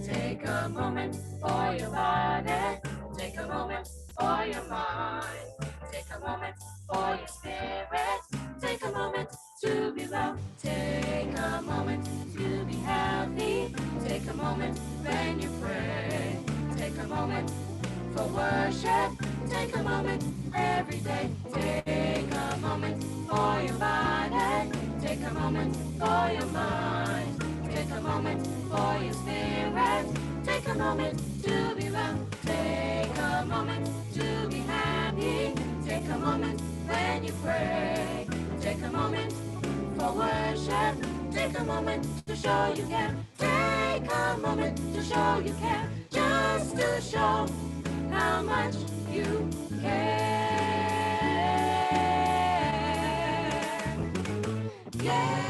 Take a moment for your body. Take a moment for your mind. Take a moment for your spirit. Take a moment to be well. Take a moment to be healthy. Take a moment when you pray. Take a moment for worship. Take a moment every day. Take a moment for your body. Take a moment for your mind. Take a moment for your spirit. Take a moment to be well. Take a moment to be happy. Take a moment when you pray. Take a moment for worship. Take a moment to show you care. Take a moment to show you care. Just to show how much you care. Yeah.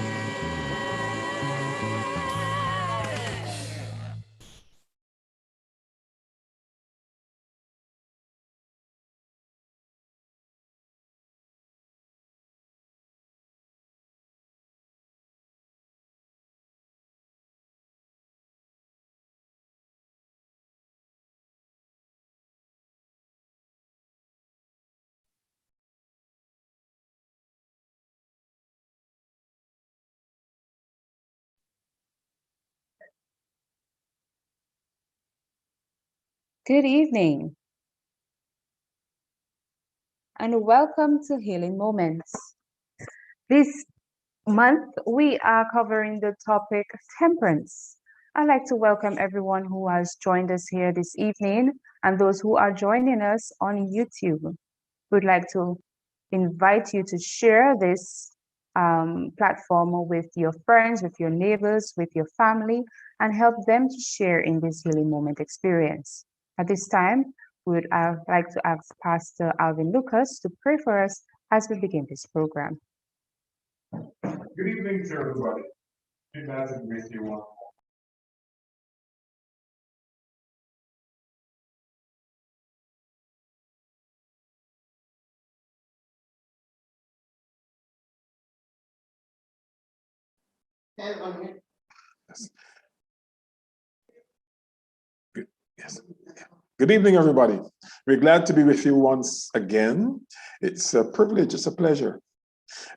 Good evening and welcome to Healing Moments. This month we are covering the topic temperance. I'd like to welcome everyone who has joined us here this evening and those who are joining us on YouTube. We'd like to invite you to share this platform with your friends, with your neighbors, with your family, and help them to share in this healing moment experience. At this time, we would like to ask Pastor Alvin Lucas to pray for us as we begin this program. Good evening to everybody. Good night and with you all. Yes. Yes. Good evening, everybody. We're glad to be with you once again. It's a privilege, it's a pleasure.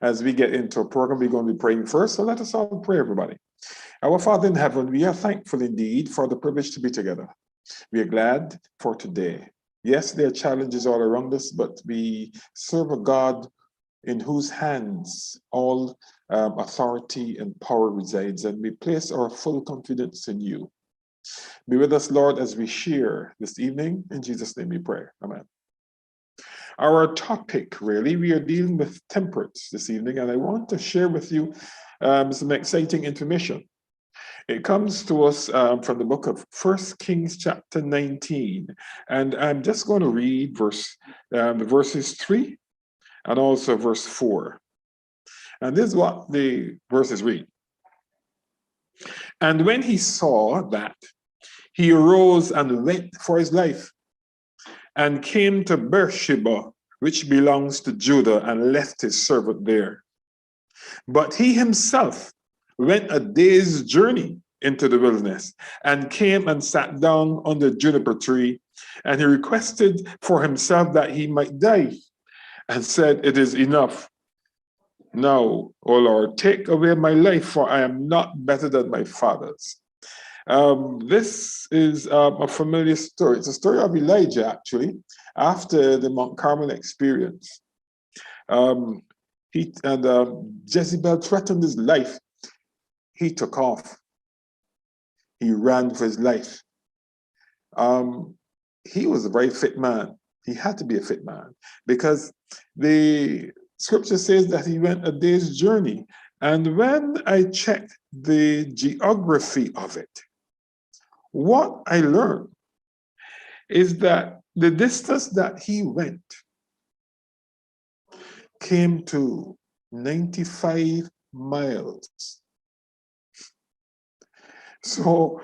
As we get into a program, we're going to be praying first. So let us all pray, everybody. Our Father in heaven, we are thankful indeed for the privilege to be together. We are glad for today. Yes, there are challenges all around us, but we serve a God in whose hands all authority and power resides, and we place our full confidence in you. Be with us, Lord, as we share this evening. In Jesus' name we pray. Amen. Our topic, really, we are dealing with temperance this evening, and I want to share with you some exciting information. It comes to us from the book of 1 Kings chapter 19, and I'm just going to read verses 3 and also verse 4. And this is what the verses read. And when he saw that, he arose and went for his life and came to Beersheba, which belongs to Judah, and left his servant there. But he himself went a day's journey into the wilderness and came and sat down under the juniper tree, and he requested for himself that he might die and said, "It is enough. Now, O Lord, take away my life, for I am not better than my fathers." This is a familiar story. It's a story of Elijah, actually, after the Mount Carmel experience. Jezebel threatened his life. He took off. He ran for his life. He was a very fit man. He had to be a fit man because the scripture says that he went a day's journey. And when I checked the geography of it, what I learned is that the distance that he went came to 95 miles. So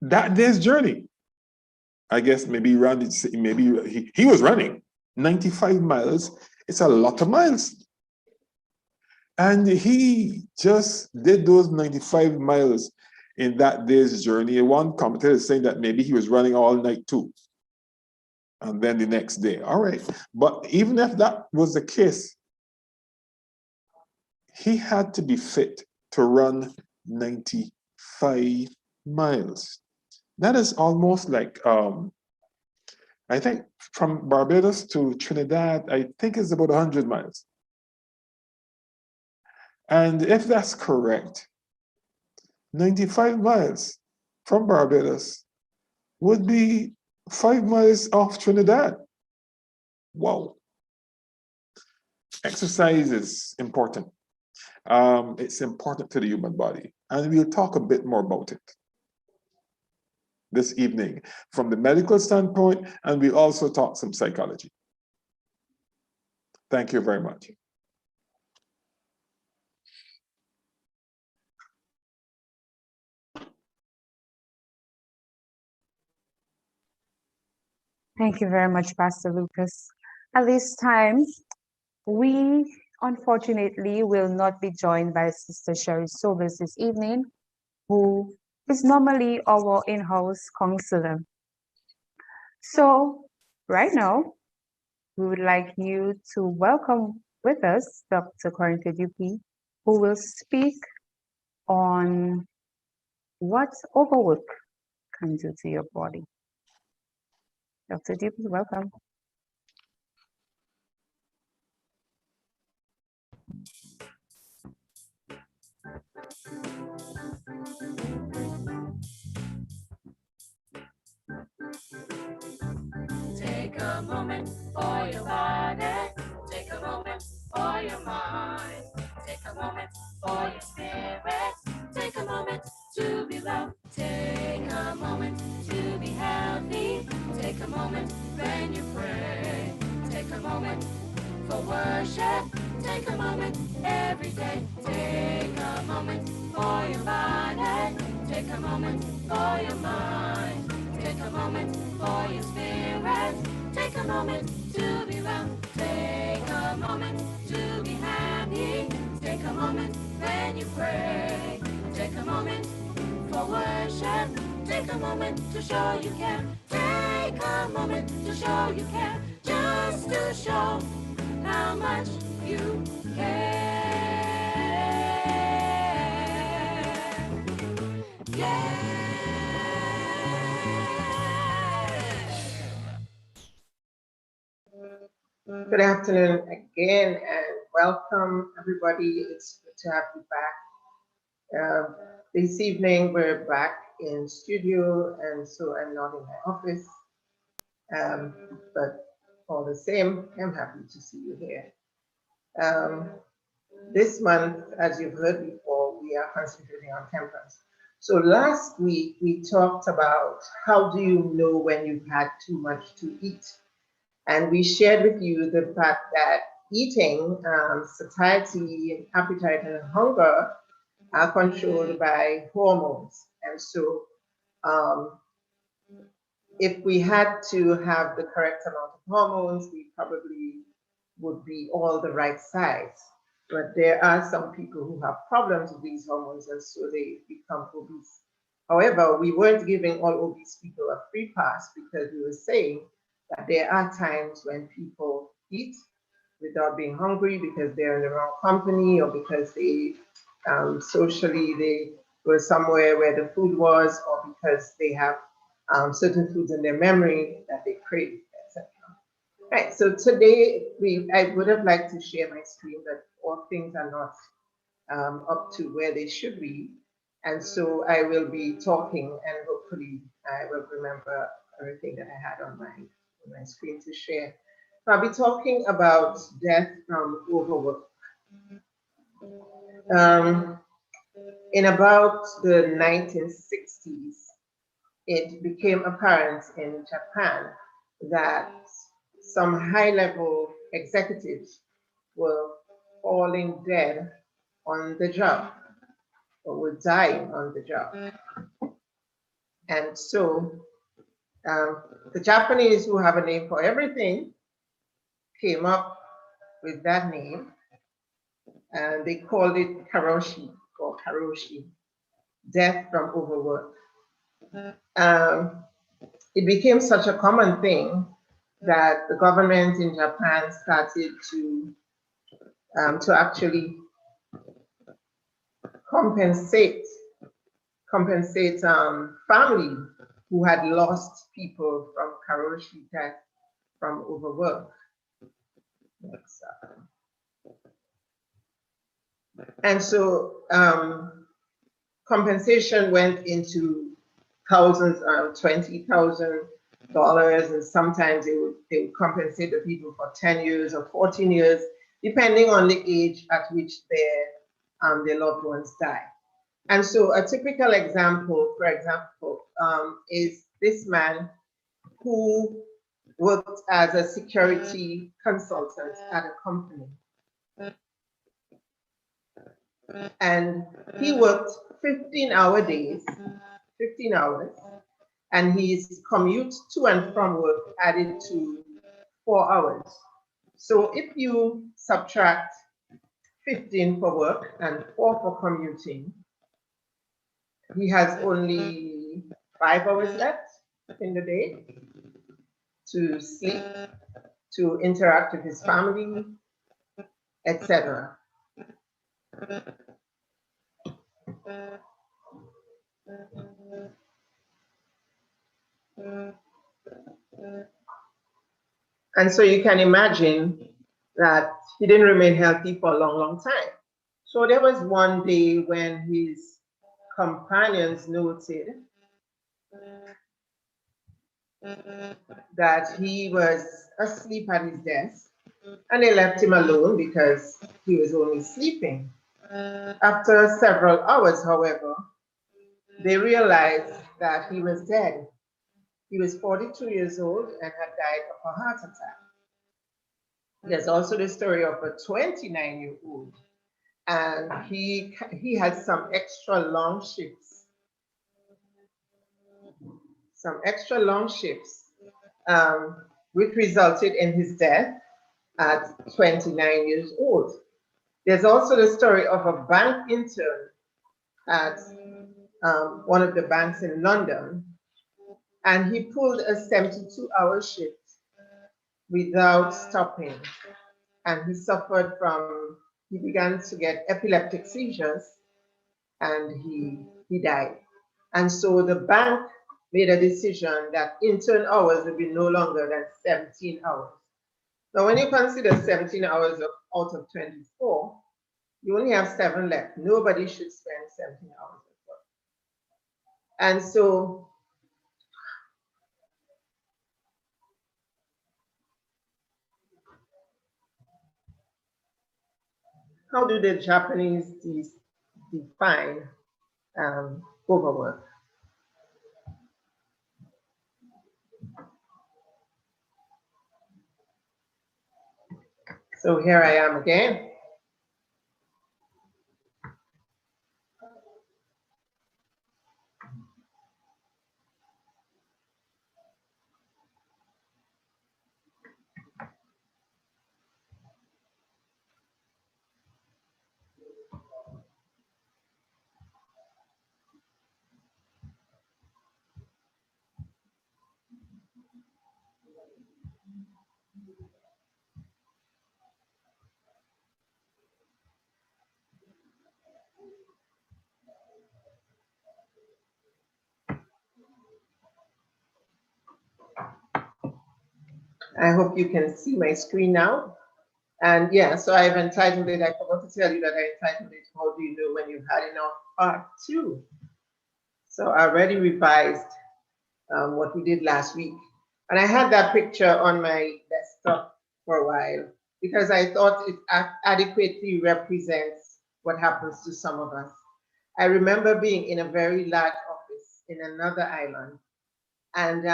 that day's journey, I guess maybe he was running 95 miles. It's a lot of miles. And he just did those 95 miles in that day's journey. One commentator is saying that maybe he was running all night too. And then the next day. All right. But even if that was the case, he had to be fit to run 95 miles. That is almost like, I think from Barbados to Trinidad, I think it's about 100 miles. And if that's correct, 95 miles from Barbados would be 5 miles off Trinidad. Wow. Exercise is important. It's important to the human body. And we'll talk a bit more about it this evening from the medical standpoint, and we also talk some psychology. Thank you very much. Thank you very much, Pastor Lucas. At this time, we unfortunately will not be joined by Sister Sherry Sobers this evening, who is normally our in-house counselor. So right now, we would like you to welcome with us Dr. Corinthia Dupuy, who will speak on what overwork can do to your body. Dr. Dupuy, welcome. Take a moment for your body. Take a moment for your mind. Take a moment for your spirit. Take a moment to be loved. Take a moment to be healthy. Take a moment when you pray. Take a moment for worship. Take a moment every day. Take a moment for your body. Take a moment for your mind. Take a moment for your spirit. Take a moment to be well. Take a moment to be happy. Take a moment when you pray. Take a moment for worship. Take a moment to show you care. Take a moment to show you care. Just to show how much you care. Yeah. Good afternoon again and welcome everybody. It's good to have you back. This evening we're back in studio and so I'm not in my office. But all the same, I'm happy to see you here. This month, as you've heard before, we are concentrating on temperance. So last week we talked about how do you know when you've had too much to eat? And we shared with you the fact that eating, satiety, appetite, and hunger are controlled by hormones. And so if we had to have the correct amount of hormones, we probably would be all the right size. But there are some people who have problems with these hormones and so they become obese. However, we weren't giving all obese people a free pass because we were saying that there are times when people eat without being hungry because they're in the wrong company or because they socially they were somewhere where the food was or because they have certain foods in their memory that they crave, etc. Right, so today I would have liked to share my screen, but all things are not up to where they should be. And so I will be talking and hopefully I will remember everything that I had on my screen to share. I'll be talking about death from overwork. In about the 1960s, it became apparent in Japan that some high-level executives were falling dead on the job or were dying on the job. And so The Japanese, who have a name for everything, came up with that name, and they called it karoshi or karoshi, death from overwork. Um, it became such a common thing that the government in Japan started to actually compensate family who had lost people from karoshi, death from overwork. And so compensation went into thousands, $20,000, and sometimes they would compensate the people for 10 years or 14 years, depending on the age at which their loved ones die. And so a typical example, for example, is this man who worked as a security consultant at a company. And he worked 15-hour days, 15 hours, and his commute to and from work added to 4 hours. So if you subtract 15 for work and 4 for commuting, he has only 5 hours left in the day to sleep, to interact with his family, etc. And so you can imagine that he didn't remain healthy for a long, long time. So there was one day when his companions noted that he was asleep at his desk, and they left him alone because he was only sleeping. After several hours, however, they realized that he was dead. He was 42 years old and had died of a heart attack. There's also the story of a 29-year-old, and he had some extra long shifts, which resulted in his death at 29 years old. There's also the story of a bank intern at one of the banks in London, and he pulled a 72-hour shift without stopping, and he began to get epileptic seizures, and he died. And so the bank made a decision that intern hours would be no longer than 17 hours. Now, when you consider 17 hours out of 24, you only have 7 left. Nobody should spend 17 hours at work. And so how do the Japanese define overwork? So here I am again. I hope you can see my screen now. And yeah, so I've entitled it, I forgot to tell you that I entitled it, How Do You Know When You've Had Enough, Part 2. So I already revised what we did last week. And I had that picture on my desktop for a while because I thought it adequately represents what happens to some of us. I remember being in a very large office in another island. And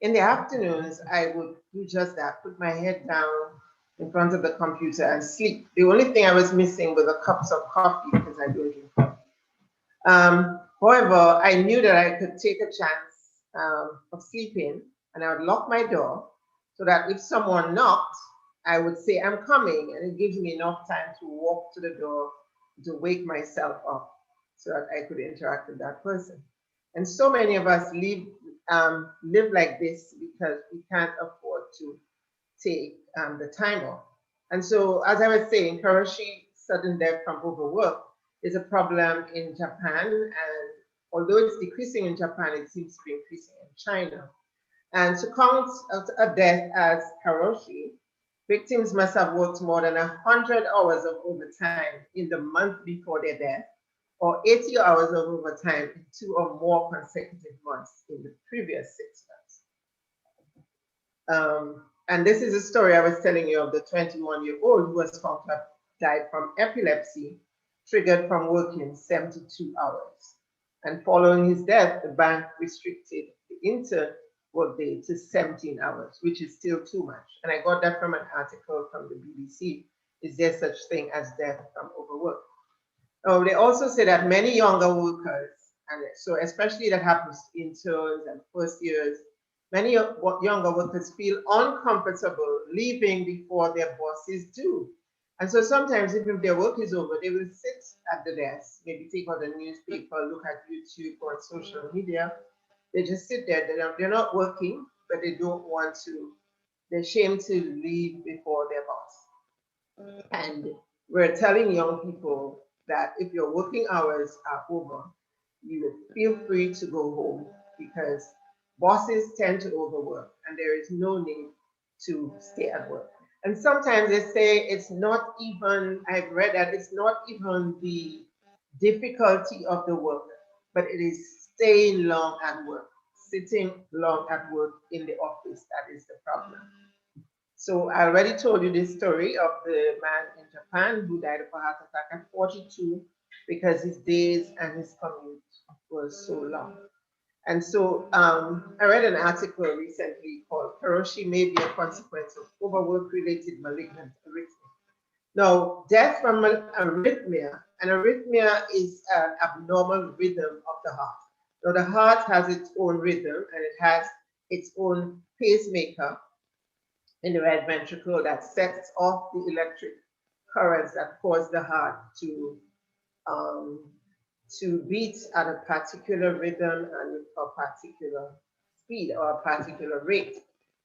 in the afternoons, I would do just that, put my head down in front of the computer and sleep. The only thing I was missing was a cup of coffee because I don't drink coffee. However, I knew that I could take a chance of sleeping, and I would lock my door so that if someone knocked, I would say, I'm coming, and it gives me enough time to walk to the door to wake myself up so that I could interact with that person. And so many of us live like this because we can't afford to take the time off. And so, as I was saying, Karoshi sudden death from overwork is a problem in Japan, and although it's decreasing in Japan, it seems to be increasing in China. And to count a death as Karoshi, victims must have worked more than 100 hours of overtime in the month before their death, or 80 hours of overtime in 2 or more consecutive months in the previous 6 months. And this is a story I was telling you of the 21-year-old who was found to have died from epilepsy triggered from working 72 hours. And following his death, the bank restricted the intern workday to 17 hours, which is still too much. And I got that from an article from the BBC. Is there such thing as death from overwork? Oh, they also say that many younger workers, and so especially that happens to interns and first years, many younger workers feel uncomfortable leaving before their bosses do. And so sometimes even if their work is over, they will sit at the desk, maybe take out a newspaper, look at YouTube or social media. They just sit there. They're not working, but they don't want to, they're ashamed to leave before their boss. And we're telling young people that if your working hours are over, you feel free to go home because bosses tend to overwork and there is no need to stay at work. And sometimes they say it's not even, I've read that it's not even the difficulty of the work, but it is staying long at work, sitting long at work in the office. That is the problem. So I already told you this story of the man in Japan who died of a heart attack at 42 because his days and his commute was so long. And so I read an article recently called Karoshi may be a consequence of overwork-related malignant arrhythmia. Now, death from an arrhythmia is an abnormal rhythm of the heart. Now, the heart has its own rhythm and it has its own pacemaker in the right ventricle that sets off the electric currents that cause the heart um, to beat at a particular rhythm and a particular speed or a particular rate.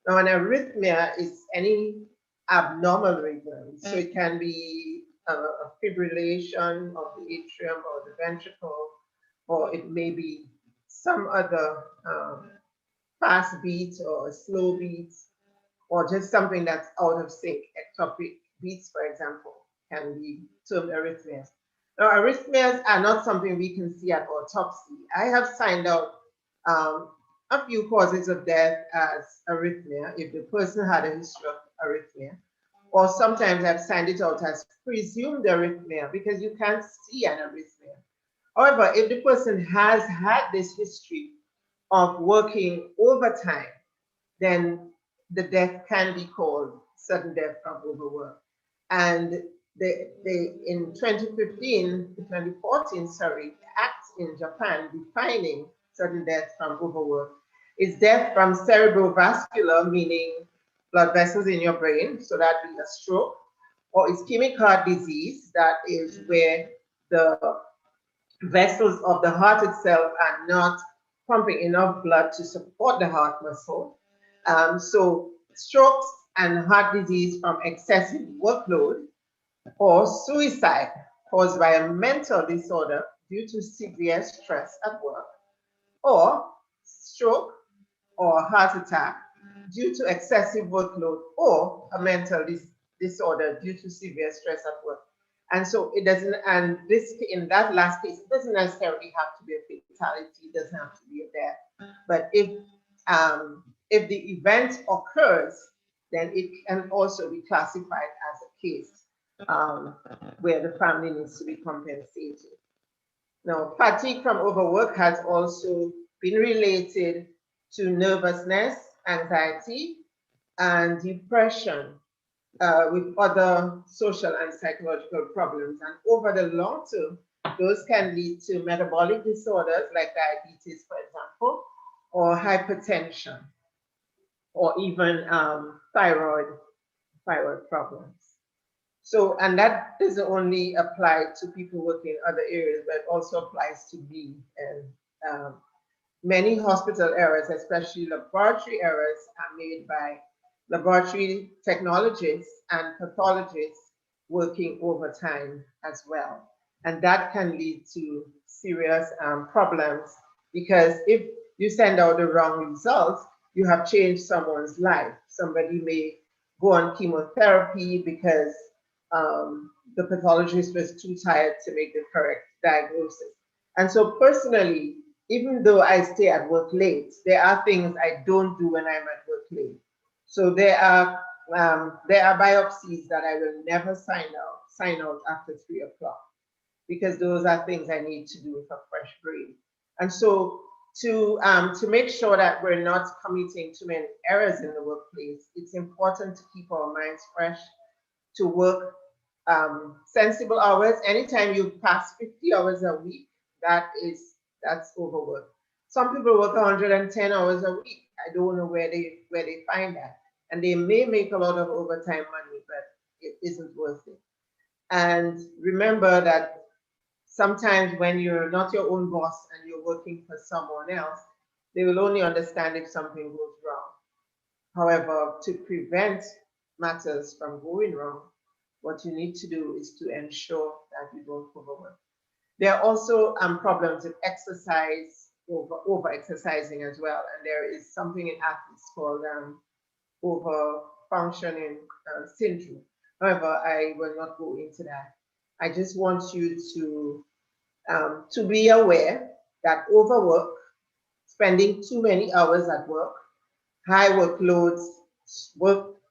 Now, an arrhythmia is any abnormal rhythm. So it can be a fibrillation of the atrium or the ventricle, or it may be some other fast beat or a slow beat, or just something that's out of sync. Ectopic beats, for example, can be termed arrhythmias. Now, arrhythmias are not something we can see at autopsy. I have signed out a few causes of death as arrhythmia if the person had a history of arrhythmia, or sometimes I've signed it out as presumed arrhythmia because you can't see an arrhythmia. However, if the person has had this history of working overtime, then the death can be called sudden death from overwork. And in 2014, Act in Japan defining sudden death from overwork is death from cerebrovascular, meaning blood vessels in your brain, so that is a stroke, or ischemic heart disease, that is where the vessels of the heart itself are not pumping enough blood to support the heart muscle. So strokes and heart disease from excessive workload, or suicide caused by a mental disorder due to severe stress at work, or stroke or heart attack due to excessive workload or a mental disorder due to severe stress at work. And so it doesn't, and this in that last case, it doesn't necessarily have to be a fatality, it doesn't have to be a death. But if the event occurs, then it can also be classified as a case where the family needs to be compensated. Now, fatigue from overwork has also been related to nervousness, anxiety, and depression with other social and psychological problems. And over the long term, those can lead to metabolic disorders like diabetes, for example, or hypertension, or even thyroid problems. So, and that doesn't only apply to people working in other areas, but it also applies to me. And many hospital errors, especially laboratory errors, are made by laboratory technologists and pathologists working overtime as well. And that can lead to serious problems, because if you send out the wrong results, you have changed someone's life. Somebody may go on chemotherapy because the pathologist was too tired to make the correct diagnosis. And so personally, even though I stay at work late, there are things I don't do when I'm at work late. So there are biopsies that I will never sign out after 3 o'clock, because those are things I need to do with a fresh brain. And so to make sure that we're not committing too many errors in the workplace, it's important to keep our minds fresh, to work sensible hours. Anytime you pass 50 hours a week, that's overwork. Some people work 110 hours a week. I don't know where they find that. And they may make a lot of overtime money, but it isn't worth it. And remember that sometimes when you're not your own boss and you're working for someone else, they will only understand if something goes wrong. However, to prevent matters from going wrong, what you need to do is to ensure that you don't overwork. There are also problems with exercise, over exercising as well. And there is something in athletes called over functioning syndrome. However, I will not go into that. I just want you to be aware that overwork, spending too many hours at work, high workloads,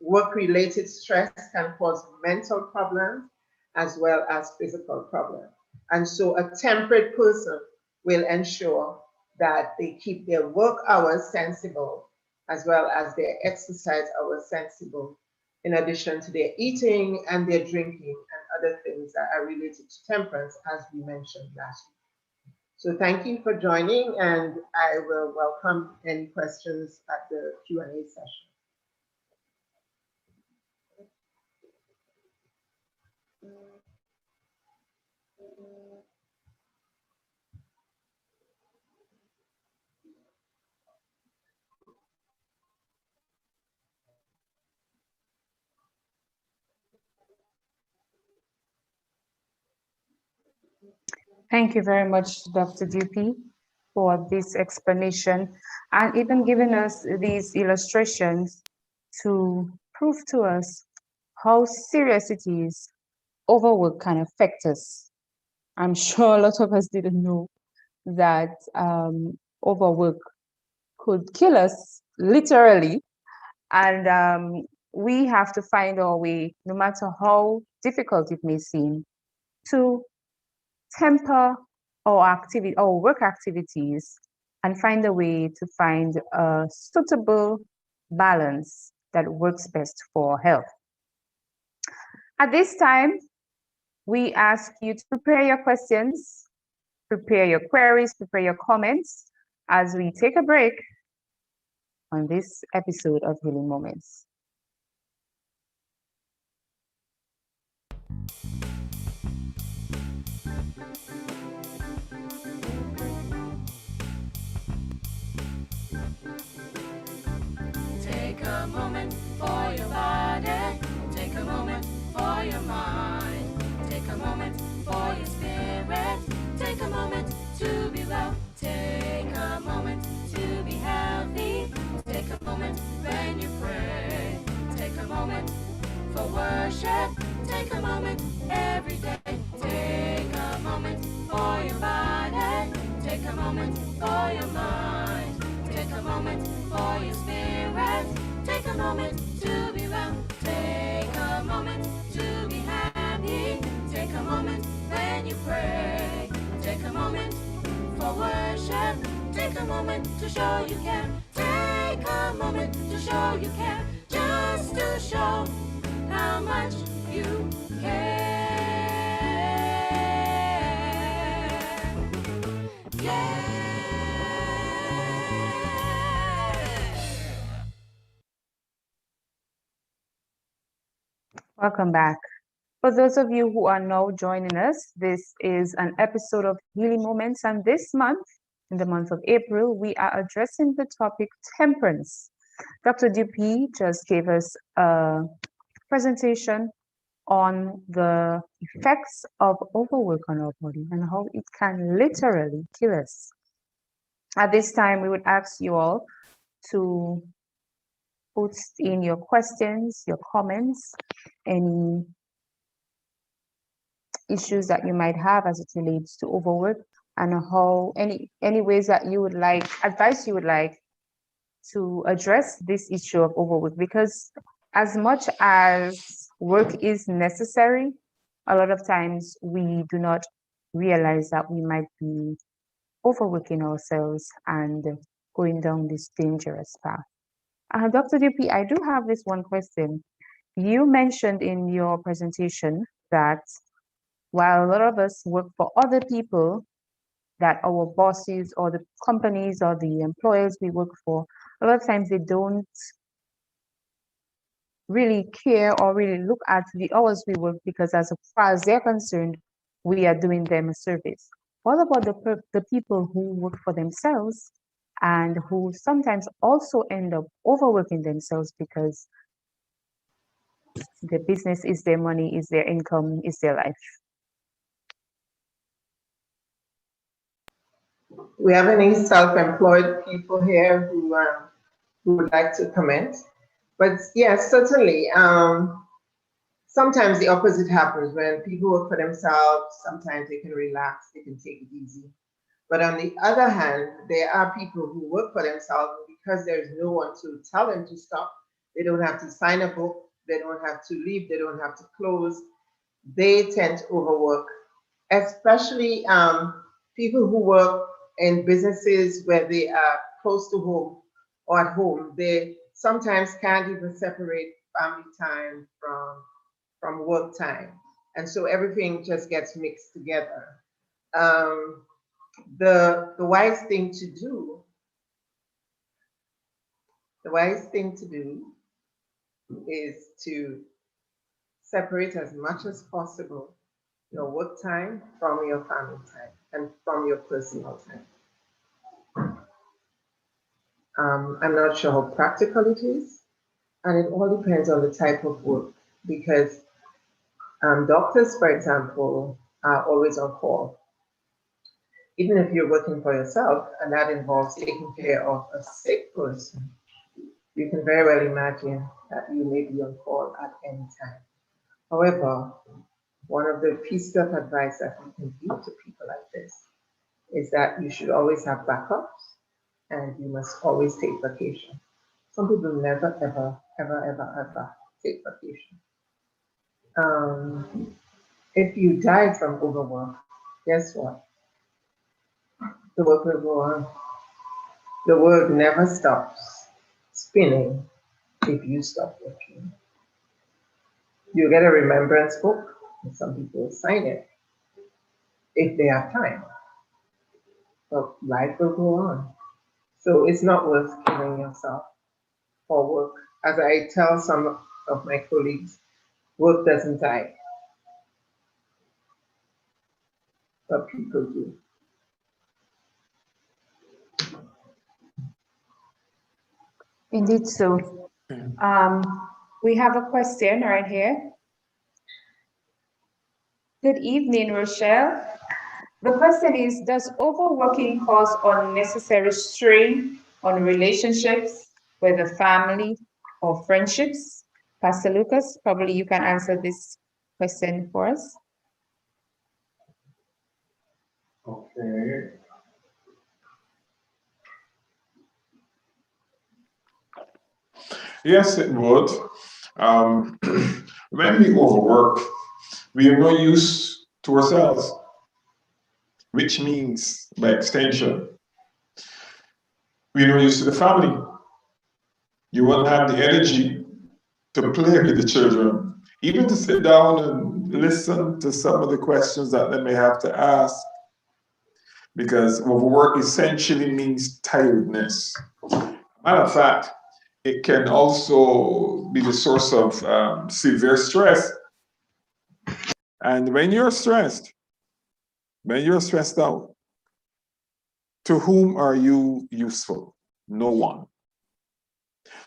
work-related stress can cause mental problems as well as physical problems. And so a temperate person will ensure that they keep their work hours sensible as well as their exercise hours sensible, in addition to their eating and their drinking and other things that are related to temperance, as we mentioned last week. So thank you for joining, and I will welcome any questions at the Q&A session. Thank you very much, Dr. DP, for this explanation and even giving us these illustrations to prove to us how serious it is overwork can affect us. I'm sure a lot of us didn't know that overwork could kill us, literally. And we have to find our way, no matter how difficult it may seem, to temper our work activities and find a way to find a suitable balance that works best for health. At this time, we ask you to prepare your questions, prepare your queries, prepare your comments as we take a break on this episode of Healing Moments. Take a moment for your body. Take a moment for your mind. Take a moment for your spirit. Take a moment to be well. Take a moment to be healthy. Take a moment when you pray. Take a moment for worship. Take a moment every day. Take a moment for your body. Take a moment for your mind. Take a moment for your spirit. Take a moment to be well. Take a moment to be happy. Take a moment when you pray. Take a moment for worship. Take a moment to show you care. Take a moment to show you care. Just to show how much you care. Yeah. Welcome back. For those of you who are now joining us, this is an episode of Healing Moments, and this month, in the month of April, we are addressing the topic temperance. Dr. Dupuy just gave us a presentation on the effects of overwork on our body and how it can literally kill us. At this time, we would ask you all to put in your questions, your comments, any issues that you might have as it relates to overwork, and how any ways that you would like advice you would like to address this issue of overwork, because as much as work is necessary, a lot of times we do not realize that we might be overworking ourselves and going down this dangerous path. Dr. DP, I do have this one question. You mentioned in your presentation that while a lot of us work for other people, that our bosses or the companies or the employers we work for, a lot of times they don't really care or really look at the hours we work, because as far as they're concerned, we are doing them a service. What about the people who work for themselves and who sometimes also end up overworking themselves because their business is their money, is their income, is their life? We have any self-employed people here who would like to comment? But yes, certainly. Sometimes the opposite happens when people work for themselves. Sometimes they can relax, they can take it easy. But on the other hand, there are people who work for themselves because there's no one to tell them to stop. They don't have to sign a book, they don't have to leave, they don't have to close. They tend to overwork, especially people who work in businesses where they are close to home or at home. They sometimes can't even separate family time from work time. And so everything just gets mixed together. The wise thing to do, is to separate as much as possible your work time from your family time and from your personal time. I'm not sure how practical it is, and it all depends on the type of work, because doctors, for example, are always on call. Even if you're working for yourself and that involves taking care of a sick person, you can very well imagine that you may be on call at any time. However, one of the pieces of advice that we can give to people like this is that you should always have backups and you must always take vacation. Some people never, ever take vacation. If you die from overwork, guess what? The work will go on. The world never stops spinning if you stop working. You get a remembrance book, and some people sign it if they have time. But life will go on. So it's not worth killing yourself for work. As I tell some of my colleagues, work doesn't die, but people do. Indeed, so we have a question right here. Good evening, Rochelle. The question is, does overworking cause unnecessary strain on relationships, whether family or friendships? Pastor Lucas, probably you can answer this question for us. Okay. Yes, it would. When we overwork, we are not used to ourselves, which means, by extension, we're not used to the family. You won't have the energy to play with the children, even to sit down and listen to some of the questions that they may have to ask, because overwork essentially means tiredness. Matter of fact, it can also be the source of severe stress. And when you're stressed out, to whom are you useful? No one.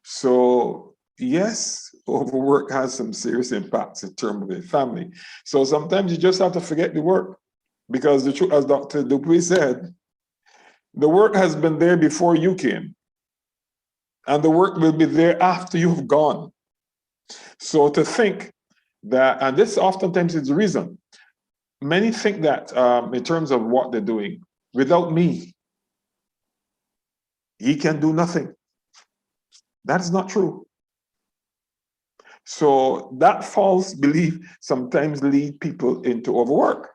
So yes, overwork has some serious impacts in terms of the family. So sometimes you just have to forget the work, because the truth, as Dr. Dupuy said, the work has been there before you came, and the work will be there after you've gone. So to think that, and this oftentimes is the reason, many think that in terms of what they're doing, without me, he can do nothing. That's not true. So that false belief sometimes lead people into overwork.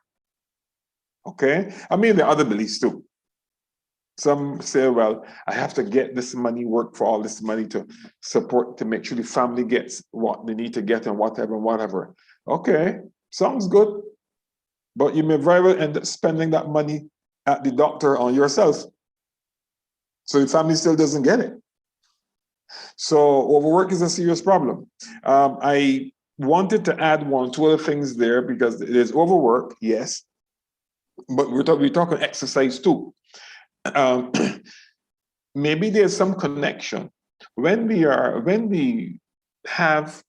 Okay? I mean, there are other beliefs too. Some say, well, I have to get this money, work for all this money to support, to make sure the family gets what they need to get and whatever. Okay, sounds good. But you may very well end up spending that money at the doctor on yourself. So the family still doesn't get it. So overwork is a serious problem. I wanted to add two other things there, because there's overwork, yes, but we're talking exercise too. Maybe there's some connection. When we have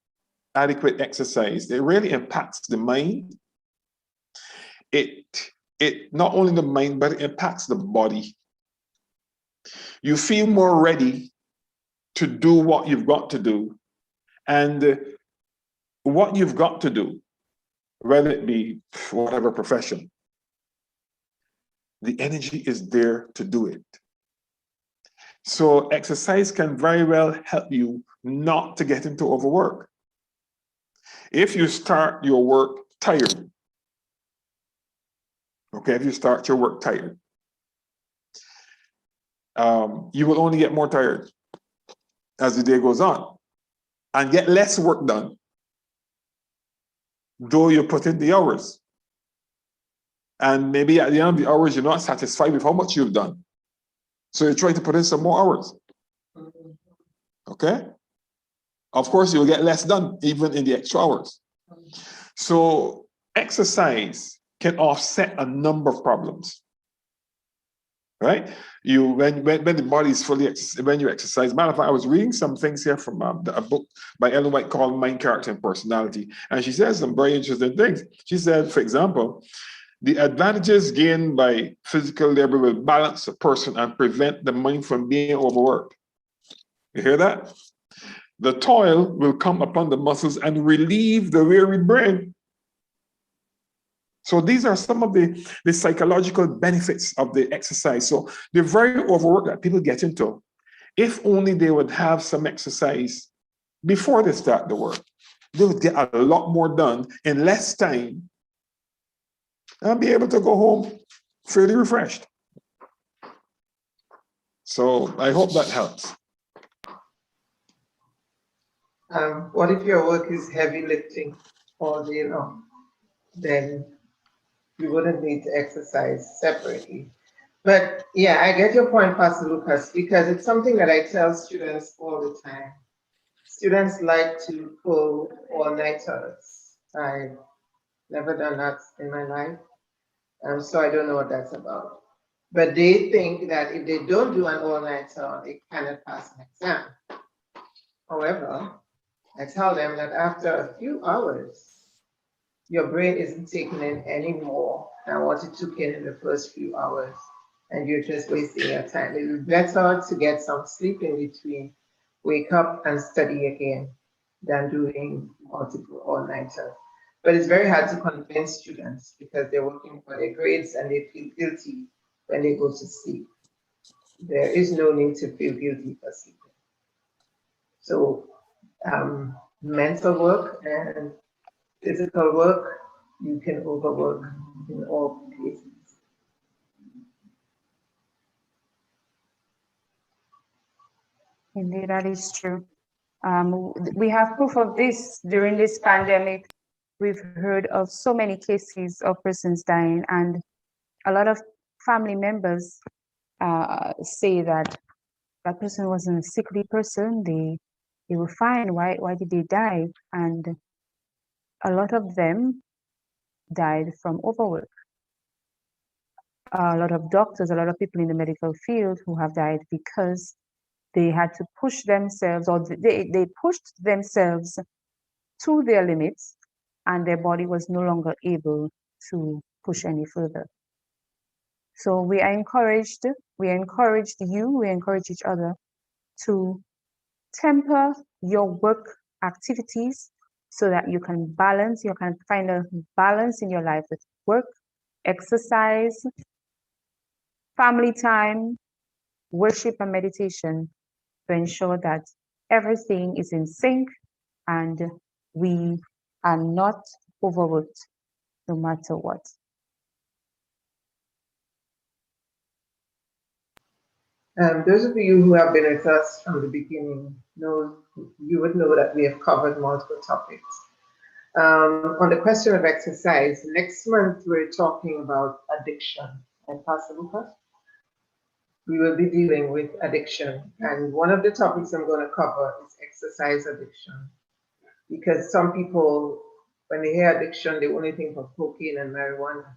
adequate exercise, it really impacts the mind. It not only the mind, but it impacts the body. You feel more ready to do what you've got to do. And what you've got to do, whether it be whatever profession, the energy is there to do it. So exercise can very well help you not to get into overwork. If you start your work tired, okay, if you start your work tired, you will only get more tired as the day goes on and get less work done, though you put in the hours. And maybe at the end of the hours, you're not satisfied with how much you've done. So you try to put in some more hours. Okay? Of course, you'll get less done even in the extra hours. So exercise can offset a number of problems. Right? When the body is fully when you exercise. Matter of fact, I was reading some things here from a book by Ellen White called Mind, Character, and Personality, and she says some very interesting things. She said, for example, the advantages gained by physical labor will balance a person and prevent the mind from being overworked. You hear that? The toil will come upon the muscles and relieve the weary brain. So these are some of the psychological benefits of the exercise. So the very overwork that people get into, if only they would have some exercise before they start the work, they would get a lot more done in less time and be able to go home fairly refreshed. So I hope that helps. What if your work is heavy lifting all day long? Then you wouldn't need to exercise separately. But yeah, I get your point, Pastor Lucas, because it's something that I tell students all the time. Students like to pull all-nighters. I've never done that in my life, so I don't know what that's about. But they think that if they don't do an all-nighter, they cannot pass an exam. However, I tell them that after a few hours, your brain isn't taking in any more than what it took in the first few hours, and you're just wasting your time. It would be better to get some sleep in between, wake up and study again, than doing multiple all-nighters. But it's very hard to convince students because they're working for their grades and they feel guilty when they go to sleep. There is no need to feel guilty for sleeping. So mental work and physical work, you can overwork in all cases. Indeed, that is true. We have proof of this during this pandemic. We've heard of so many cases of persons dying, and a lot of family members say that that person wasn't a sickly person. They they were fine. Why did they die? And a lot of them died from overwork. A lot of doctors, a lot of people in the medical field who have died because they had to push themselves, or they pushed themselves to their limits, and their body was no longer able to push any further. So we encourage you, we encourage each other to temper your work activities so that you can find a balance in your life with work, exercise, family time, worship, and meditation to ensure that everything is in sync and we are not overworked no matter what. Those of you who have been with us from the beginning you would know that we have covered multiple topics. On the question of exercise, next month we're talking about addiction. And Pastor Lucas, we will be dealing with addiction. And one of the topics I'm going to cover is exercise addiction. Because some people, when they hear addiction, they only think of cocaine and marijuana.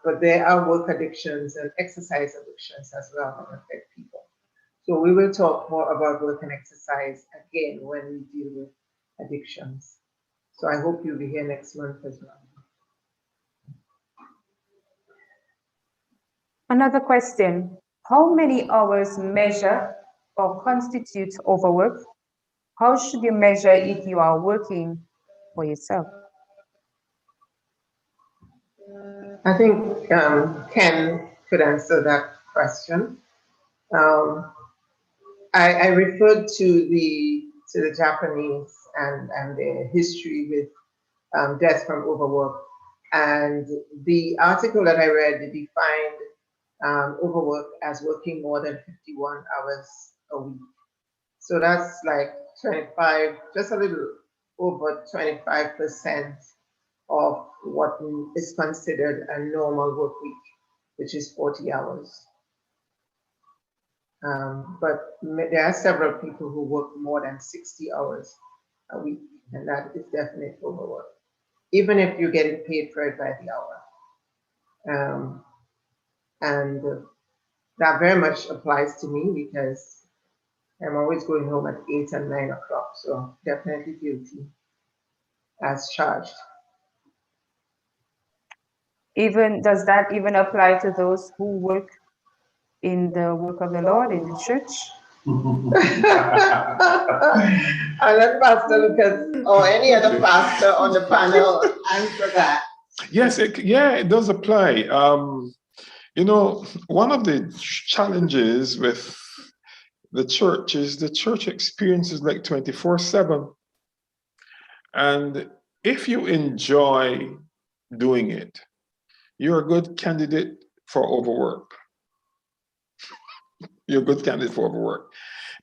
But there are work addictions and exercise addictions as well that affect people. So we will talk more about work and exercise again when we deal with addictions. So I hope you'll be here next month as well. Another question: how many hours measure or constitute overwork? How should you measure if you are working for yourself? I think Ken could answer that question. I referred to the Japanese and their history with death from overwork. And the article that I read defined overwork as working more than 51 hours a week. So that's like 25, just a little over 25% of what is considered a normal work week, which is 40 hours. But there are several people who work more than 60 hours a week, and that is definitely overwork, even if you're getting paid for it by the hour. And that very much applies to me because I'm always going home at 8 and 9 o'clock, so definitely guilty as charged. Does that even apply to those who work in the work of the Lord in the church? I'll let Pastor Lucas or any other pastor on the panel answer that. Yes, it does apply. One of the challenges with the church is the church experiences like 24/7. And if you enjoy doing it, you're a good candidate for overwork. You're a good candidate for overwork.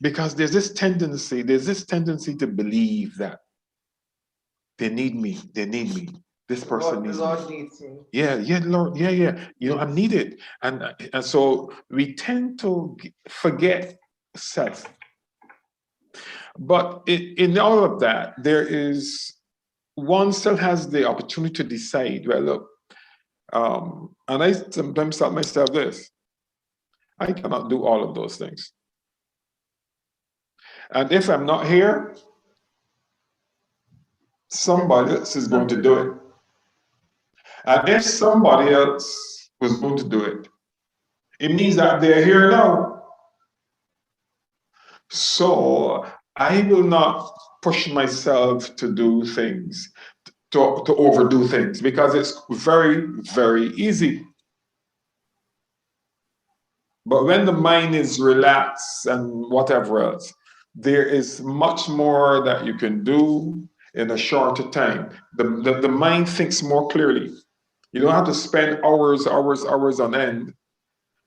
Because there's this tendency to believe that they need me. This person needs me. Lord needs me. Yeah, Lord, yeah. I'm needed. And so we tend to forget self. But in all of that, one still has the opportunity to decide, well, look, and I sometimes tell myself this, I cannot do all of those things. And if I'm not here, somebody else is going to do it. And if somebody else was going to do it, it means that they're here now. So I will not push myself to do things, to overdo things, because it's very, very easy. But when the mind is relaxed and whatever else, there is much more that you can do in a shorter time. The mind thinks more clearly. You don't have to spend hours on end,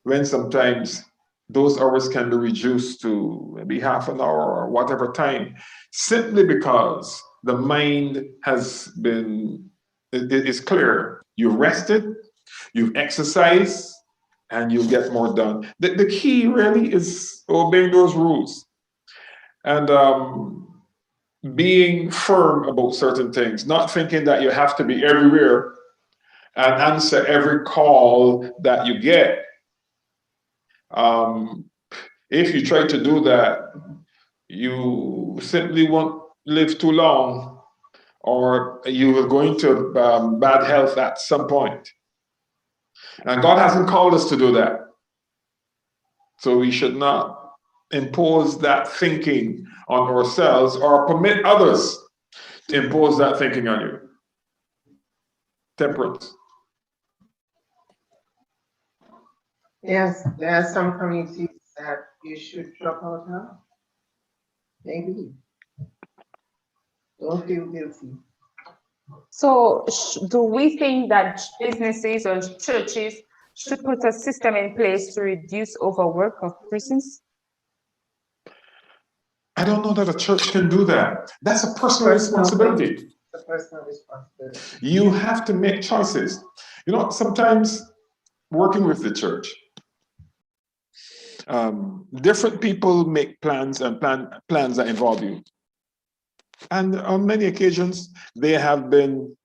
when sometimes those hours can be reduced to maybe half an hour or whatever time, simply because the mind is clear. You've rested, you've exercised, and you'll get more done. The key really is obeying those rules. and being firm about certain things, not thinking that you have to be everywhere and answer every call that you get. Um, if you try to do that, you simply won't live too long, or you are going to bad health at some point. And God hasn't called us to do that. So we should not impose that thinking on ourselves or permit others to impose that thinking on you. Temperance. Yes, there are some communities that you should drop out of. Maybe. Don't feel guilty. So, do we think that businesses or churches should put a system in place to reduce overwork of persons? I don't know that a church can do that. That's a personal responsibility. It's a personal responsibility. You have to make choices. You know, sometimes working with the church, different people make plans and plans that involve you. And on many occasions, there have been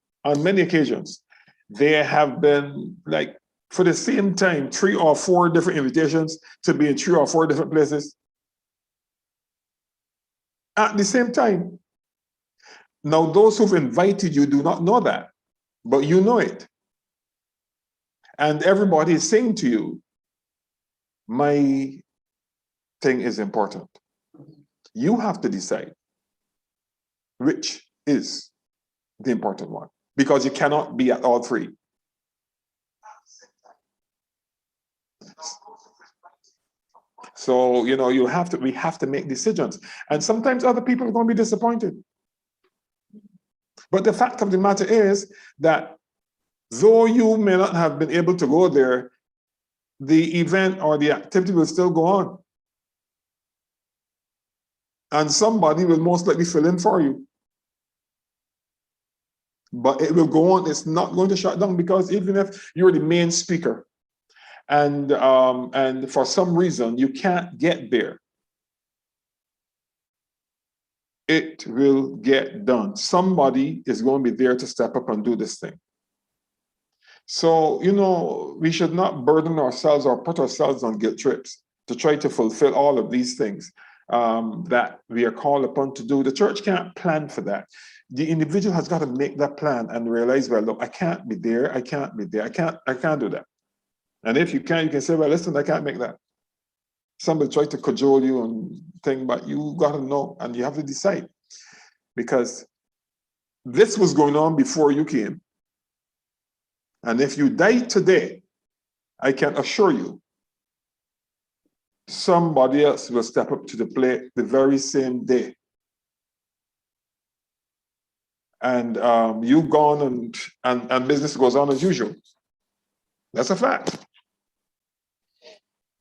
like, for the same time, 3 or 4 different invitations to be in 3 or 4 different places at the same time. Now, those who've invited you do not know that, but you know it. And everybody is saying to you, my thing is important. You have to decide which is the important one, because you cannot be at all 3. So, you know, we have to make decisions. And sometimes other people are going to be disappointed. But the fact of the matter is that though you may not have been able to go there, the event or the activity will still go on. And somebody will most likely fill in for you. But it will go on. It's not going to shut down, because even if you're the main speaker and for some reason you can't get there, it will get done. Somebody is going to be there to step up and do this thing. So, you know, we should not burden ourselves or put ourselves on guilt trips to try to fulfill all of these things that we are called upon to do. The church can't plan for that. The individual has got to make that plan and realize, well, look, I can't be there. I can't be there. I can't do that. And if you can, you can say, well, listen, I can't make that. Somebody try to cajole you and think, but you got to know, and you have to decide, because this was going on before you came. And if you die today, I can assure you, somebody else will step up to the plate the very same day. And you gone, and business goes on as usual. That's a fact.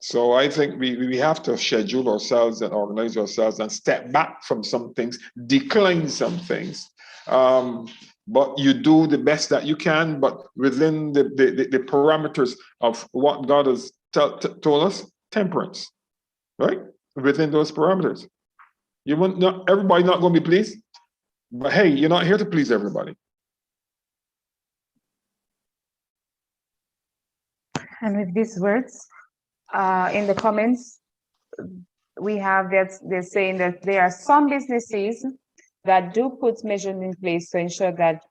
So I think we have to schedule ourselves and organize ourselves and step back from some things, decline some things. But you do the best that you can, but within the parameters of what God has told us, temperance, right? Within those parameters. You want not everybody not going to be pleased, but hey, you're not here to please everybody. And with these words, in the comments, we have that they're saying that there are some businesses that do put measures in place to ensure that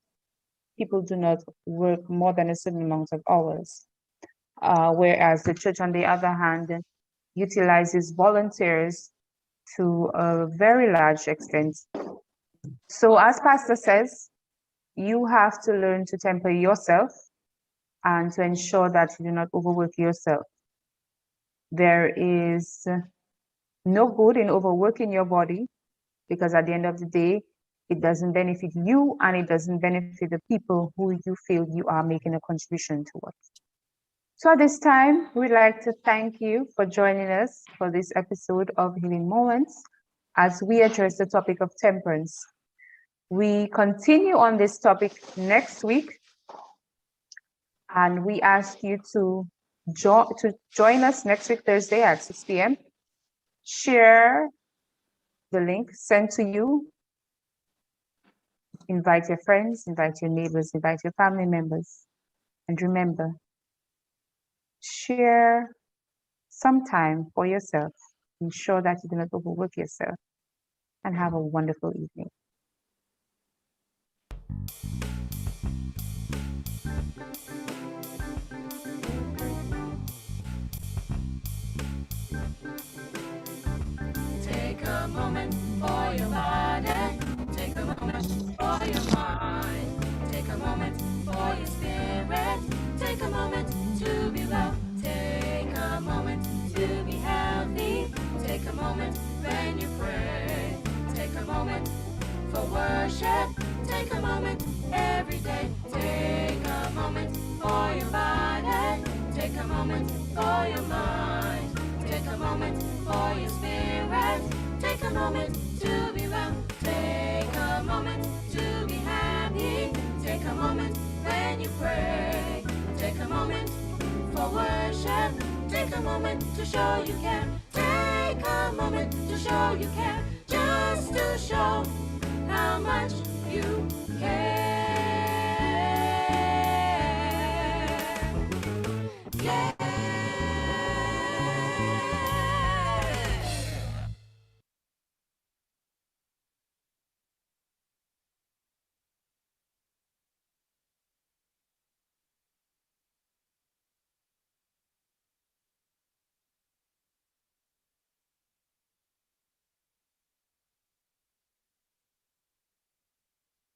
people do not work more than a certain amount of hours. Whereas the church, on the other hand, utilizes volunteers to a very large extent. So, as Pastor says, you have to learn to temper yourself and to ensure that you do not overwork yourself. There is no good in overworking your body, because at the end of the day, it doesn't benefit you and it doesn't benefit the people who you feel you are making a contribution towards. So at this time, we'd like to thank you for joining us for this episode of Healing Moments as we address the topic of temperance. We continue on this topic next week, and we ask you to join us next week, Thursday at 6 p.m. Share the link sent to you. Invite your friends, invite your neighbors, invite your family members. And remember, share some time for yourself. Ensure that you do not overwork yourself. And have a wonderful evening. Take a moment for your body. Take a moment for your mind. Take a moment for your spirit. Take a moment to be well. Take a moment to be healthy. Take a moment when you pray. Take a moment for worship. Take a moment every day. Take a moment for your body. Take a moment for your mind. Take a moment for your spirit. Take a moment to be well. Take a moment to be happy. Take a moment when you pray. Take a moment for worship. Take a moment to show you care. Take a moment to show you care. Just to show how much you care.